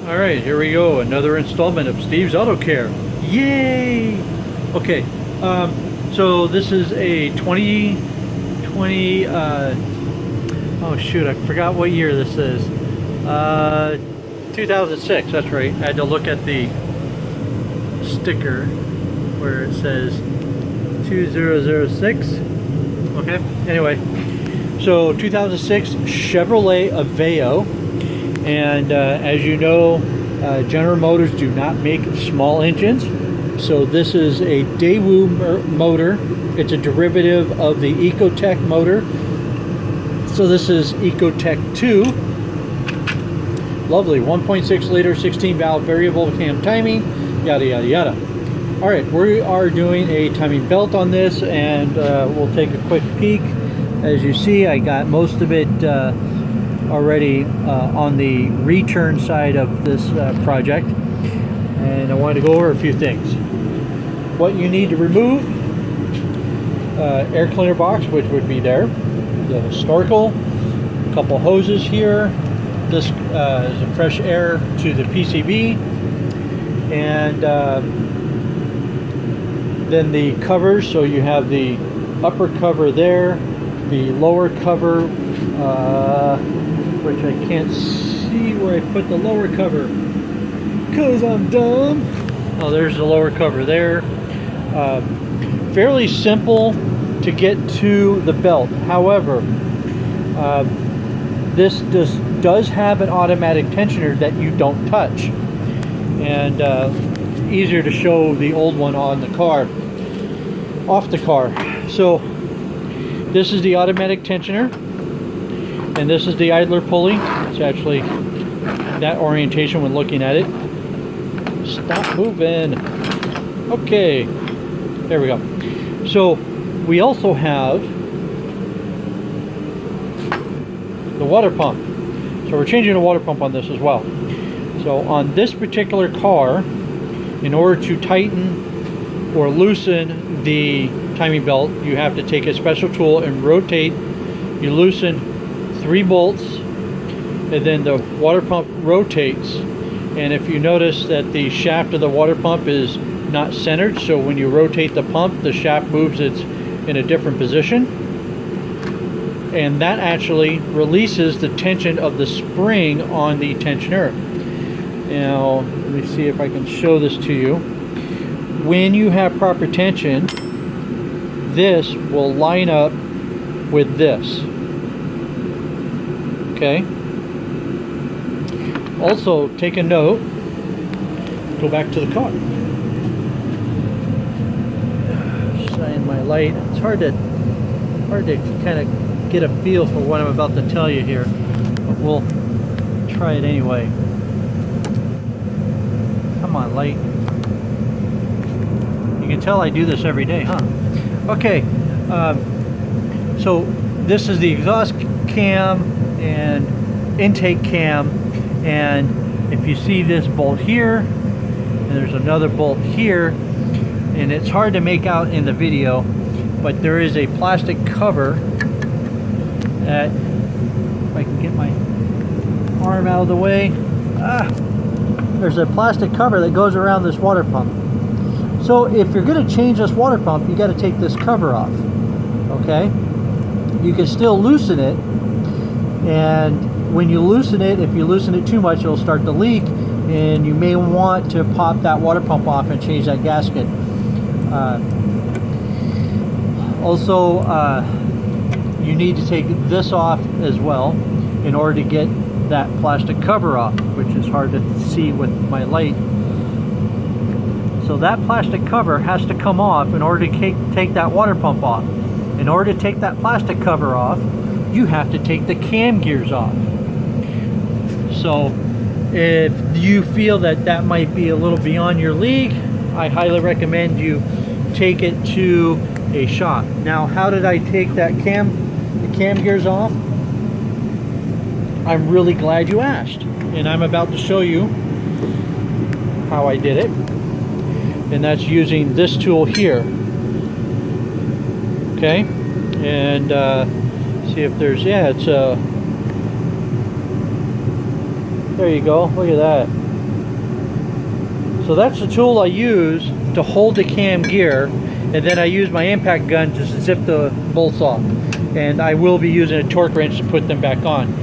All right, here we go. Another installment of Steve's Auto Care. Yay! Okay, so this is a 2020. Oh shoot, I forgot what year this is. 2006. That's right. I had to look at the sticker where it says 2006. Okay. Anyway, so 2006 Chevrolet Aveo. And as you know, General Motors do not make small engines, so this is a Daewoo motor. It's a derivative of the Ecotec motor, so this is Ecotec 2. Lovely 1.6 liter 16 valve variable cam timing, yada yada yada. All right, we are doing a timing belt on this, and we'll take a quick peek. As you see, I got most of it already on the return side of this project, and I wanted to go over a few things. What you need to remove: air cleaner box, which would be there, the snorkel, a couple hoses here. This is a fresh air to the PCB, and then the covers. So you have the upper cover there, the lower cover, which I can't see where I put the lower cover because I'm dumb. Oh, there's the lower cover there. Fairly simple to get to the belt. However, this does have an automatic tensioner that you don't touch, and easier to show the old one on the car, off the car. So this is the automatic tensioner, and this is the idler pulley. It's actually that orientation when looking at it. Stop moving. Okay, there we go. So we also have the water pump. So we're changing the water pump on this as well. So on this particular car, in order to tighten or loosen the timing belt, you have to take a special tool and rotate. You loosen 3 bolts, and then the water pump rotates. And if you notice that the shaft of the water pump is not centered, so when you rotate the pump, the shaft moves it in a different position, and that actually releases the tension of the spring on the tensioner. Now let me see if I can show this to you. When you have proper tension, this will line up with this. Okay. Also, take a note. Go back to the car. Shine my light. It's hard to kind of get a feel for what I'm about to tell you here, but we'll try it anyway. Come on, light. You can tell I do this every day, huh? Okay. So this is the exhaust cam and intake cam, and if you see this bolt here, and there's another bolt here, and it's hard to make out in the video, but there is a plastic cover that, if I can get my arm out of the way, there's a plastic cover that goes around this water pump. So if you're going to change this water pump, you got to take this cover off. Okay, you can still loosen it, and when you loosen it, if you loosen it too much, it'll start to leak, and you may want to pop that water pump off and change that gasket. Also, you need to take this off as well in order to get that plastic cover off, which is hard to see with my light. So that plastic cover has to come off in order to take that water pump off. In order to take that plastic cover off, you have to take the cam gears off. So if you feel that that might be a little beyond your league, I highly recommend you take it to a shop. Now, how did I take the cam gears off? I'm really glad you asked, and I'm about to show you how I did it, and that's using this tool here. Okay, and see if there's, yeah, it's there you go, look at that. So that's the tool I use to hold the cam gear, and then I use my impact gun to zip the bolts off. And I will be using a torque wrench to put them back on.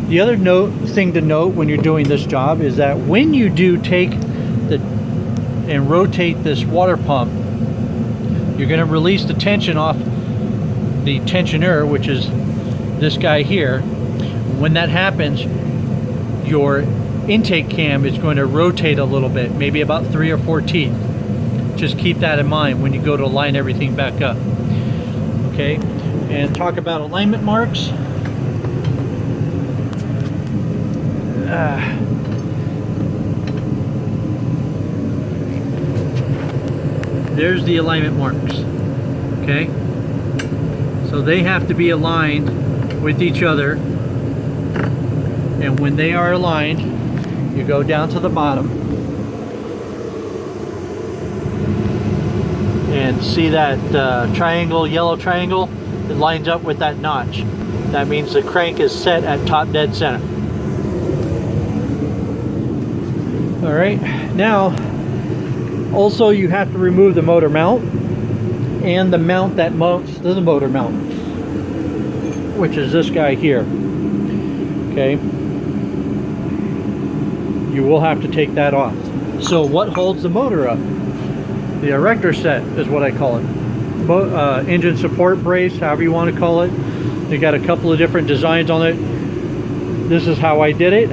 The other thing to note when you're doing this job is that when you do take and rotate this water pump, you're going to release the tension off the tensioner, which is this guy here. When that happens, your intake cam is going to rotate a little bit, maybe about 3 or 4 teeth. Just keep that in mind when you go to line everything back up. Okay, and talk about alignment marks. There's the alignment marks. Okay, so they have to be aligned with each other, and when they are aligned, you go down to the bottom and see that triangle, yellow triangle, it lines up with that notch. That means the crank is set at top dead center. All right, now also you have to remove the motor mount and the mount that mounts to the motor mount, which is this guy here. Okay, you will have to take that off. So what holds the motor up? The erector set is what I call it. Engine support brace, however you want to call it. They got a couple of different designs on it. This is how I did it.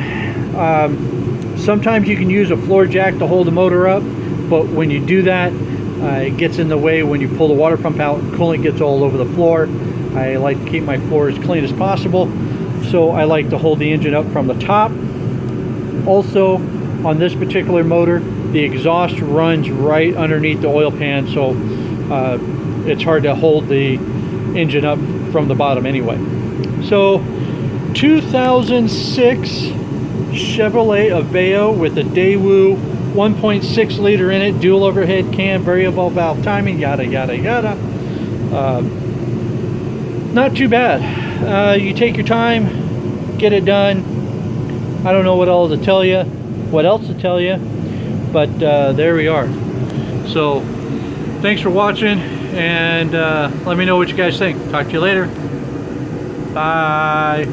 Sometimes you can use a floor jack to hold the motor up, but when you do that, it gets in the way when you pull the water pump out. Coolant gets all over the floor. I like to keep my floor as clean as possible, so I like to hold the engine up from the top. Also, on this particular motor, the exhaust runs right underneath the oil pan, so it's hard to hold the engine up from the bottom anyway. So 2006 Chevrolet Aveo with a Daewoo 1.6 liter in it, dual overhead cam, variable valve timing, yada yada yada. Not too bad. You take your time, get it done. I don't know what else to tell you, but there we are. So thanks for watching, and let me know what you guys think. Talk to you later. Bye.